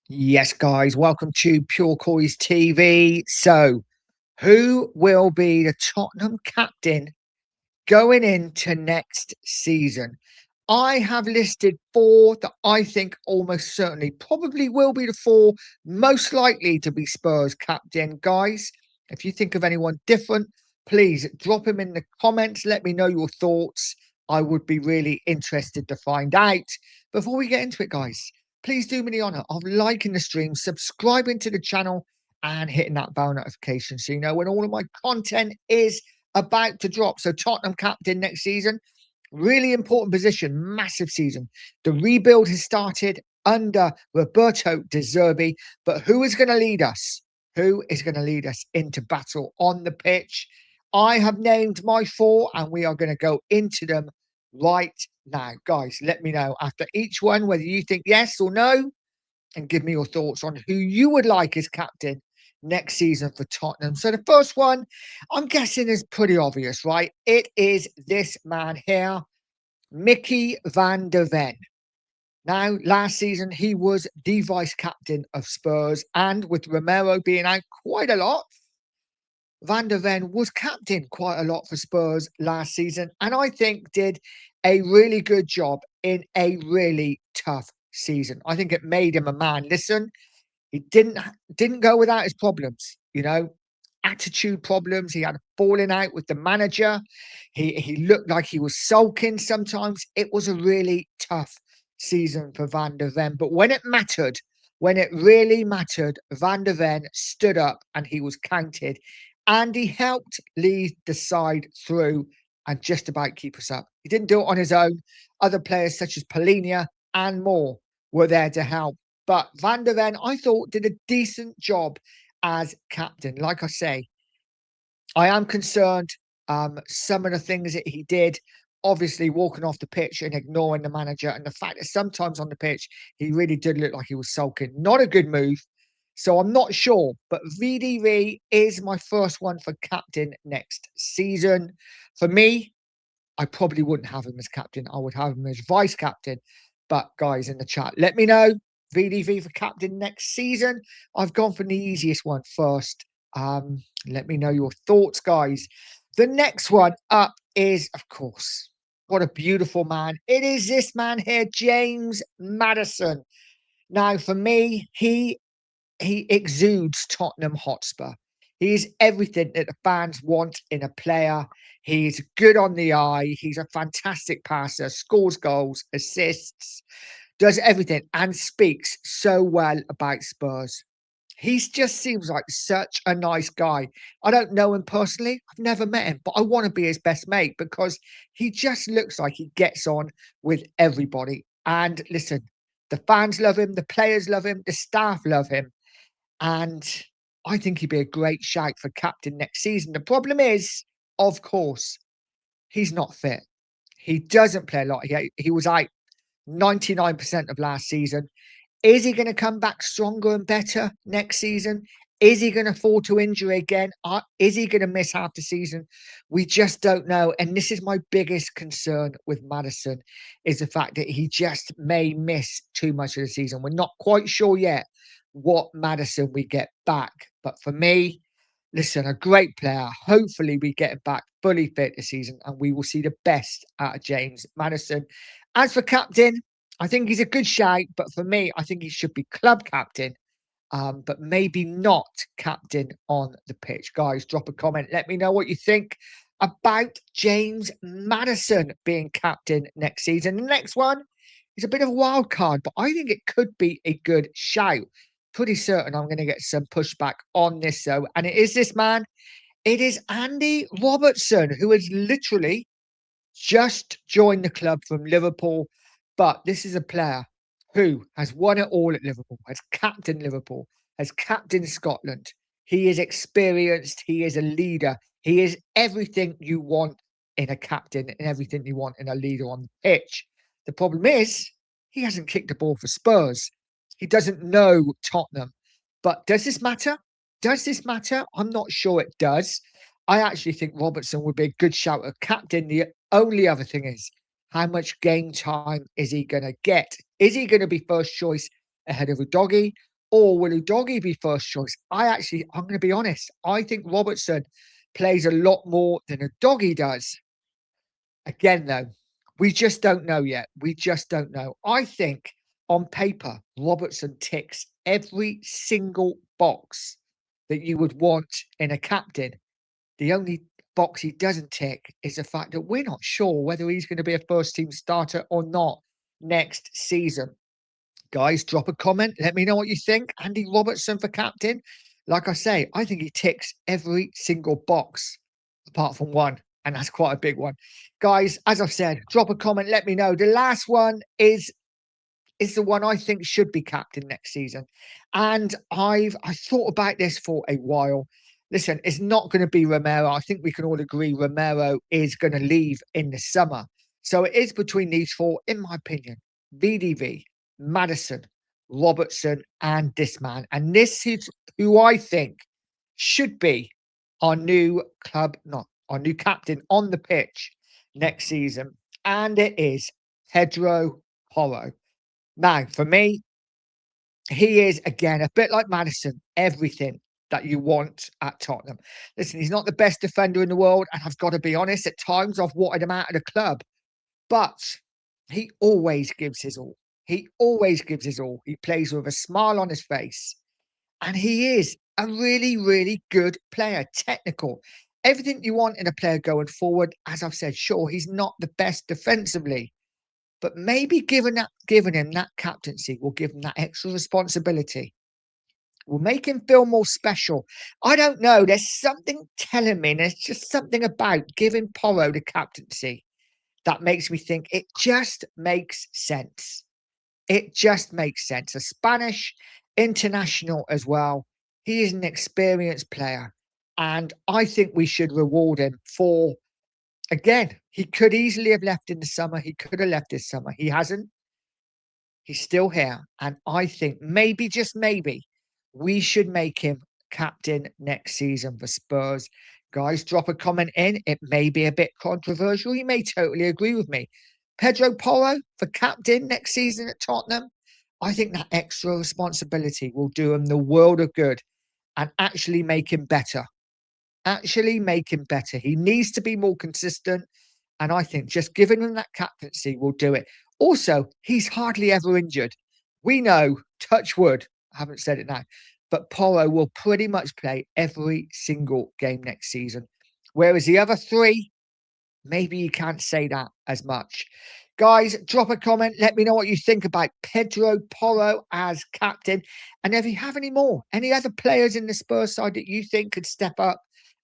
Yes, guys, welcome to Pure Coys TV. So, who will be the Tottenham captain going into next season? I have listed four that I think almost certainly probably will be the four most likely to be Spurs captain. Guys, if you think of anyone different, please drop them in the comments. Let me know your thoughts. I would be really interested to find out. Before we get into it, guys, please do me the honor of liking the stream, subscribing to the channel, and hitting that bell notification so you know when all of my content is about to drop. So, Tottenham captain next season. Really important position, massive season. The rebuild has started under Roberto De Zerbi, but who is going to lead us? Who is going to lead us into battle on the pitch? I have named my four, and we are going to go into them right now. Guys, let me know after each one whether you think yes or no, and give me your thoughts on who you would like as captain next season for Tottenham. So the first one, I'm guessing, is pretty obvious, right? It is this man here, Mickey van der Ven. Now, last season, he was the vice captain of Spurs, and with Romero being out quite a lot, Van der Ven was captain quite a lot for Spurs last season, and I think did a really good job in a really tough season. I think it made him a man. Listen, he didn't go without his problems, attitude problems. He had a falling out with the manager. He looked like he was sulking sometimes. It was a really tough season for Van der Ven. But when it mattered, when it really mattered, Van der Ven stood up and he was counted. And he helped lead the side through and just about keep us up. He didn't do it on his own. Other players such as Polinia and more were there to help. But Van der Ven, I thought, did a decent job as captain. Like I say, I am concerned some of the things that he did, obviously walking off the pitch and ignoring the manager, and the fact that sometimes on the pitch he really did look like he was sulking. Not a good move. So I'm not sure, but VDV is my first one for captain next season. For me, I probably wouldn't have him as captain. I would have him as vice captain. But guys in the chat, let me know. VDV for captain next season. I've gone for the easiest one first. Let me know your thoughts, guys. The next one up is, of course, what a beautiful man. It is this man here, James Maddison. Now, for me, he exudes Tottenham Hotspur. He is everything that the fans want in a player. He's good on the eye. He's a fantastic passer, scores goals, assists, does everything, and speaks so well about Spurs. He just seems like such a nice guy. I don't know him personally. I've never met him, but I want to be his best mate because he just looks like he gets on with everybody. And listen, the fans love him, the players love him, the staff love him. And I think he'd be a great shout for captain next season. The problem is, of course, he's not fit. He doesn't play a lot. He was out 99% of last season. Is he going to come back stronger and better next season? Is he going to fall to injury again? Is he going to miss half the season? We just don't know. And this is my biggest concern with Maddison, is the fact that he just may miss too much of the season. We're not quite sure yet what Maddison we get back. But for me, listen, a great player. Hopefully we get him back fully fit this season and we will see the best out of James Maddison. As for captain, I think he's a good shout, but for me, I think he should be club captain, but maybe not captain on the pitch. Guys, drop a comment. Let me know what you think about James Maddison being captain next season. The next one is a bit of a wild card, but I think it could be a good shout. Pretty certain I'm going to get some pushback on this, though. And it is this man. It is Andy Robertson, who has literally just joined the club from Liverpool. But this is a player who has won it all at Liverpool, has captained Liverpool, has captained Scotland. He is experienced. He is a leader. He is everything you want in a captain and everything you want in a leader on the pitch. The problem is he hasn't kicked the ball for Spurs. He doesn't know Tottenham. But does this matter? Does this matter? I'm not sure it does. I actually think Robertson would be a good shout at captain. The only other thing is, how much game time is he going to get? Is he going to be first choice ahead of Udogie? or will Udogie be first choice? I'm going to be honest. I think Robertson plays a lot more than Udogie does. Again, though, we just don't know yet. We just don't know. I think on paper, Robertson ticks every single box that you would want in a captain. The only box he doesn't tick is the fact that we're not sure whether he's going to be a first team starter or not next season. Guys, drop a comment. Let me know what you think. Andy Robertson for captain. Like I say, I think he ticks every single box apart from one. And that's quite a big one. Guys, as I've said, drop a comment. Let me know. The last one is the one I think should be captain next season. And I thought about this for a while. Listen, it's not going to be Romero. I think we can all agree Romero is going to leave in the summer. So it is between these four, in my opinion. VDV, Maddison, Robertson, and this man. And this is who I think should be our new our new captain on the pitch next season. And it is Pedro Porro. Now, for me, he is, again, a bit like Maddison, everything that you want at Tottenham. Listen, he's not the best defender in the world, and I've got to be honest, at times I've wanted him out of the club, but he always gives his all. He always gives his all. He plays with a smile on his face, and he is a really, really good player, technical. Everything you want in a player going forward. As I've said, sure, he's not the best defensively, but maybe giving him that captaincy will give him that extra responsibility. Will make him feel more special. I don't know. There's something telling me, and there's just something about giving Porro the captaincy that makes me think it just makes sense. It just makes sense. A Spanish international as well. He is an experienced player. And I think we should reward him for, again, he could easily have left in the summer. He could have left this summer. He hasn't. He's still here. And I think maybe, just maybe, we should make him captain next season for Spurs. Guys, drop a comment in. It may be a bit controversial. You may totally agree with me. Pedro Porro for captain next season at Tottenham. I think that extra responsibility will do him the world of good and actually make him better. Actually make him better. He needs to be more consistent. And I think just giving him that captaincy will do it. Also, he's hardly ever injured. We know, touch wood, I haven't said it now, but Porro will pretty much play every single game next season. Whereas the other three, maybe you can't say that as much. Guys, drop a comment. Let me know what you think about Pedro Porro as captain. And if you have any other players in the Spurs side that you think could step up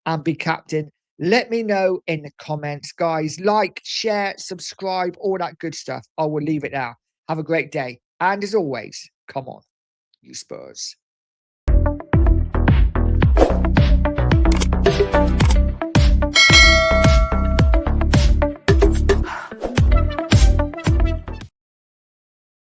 and be captain, let me know in the comments. Guys, like, share, subscribe, all that good stuff. I will leave it now. Have a great day. And as always, come on, you Spurs.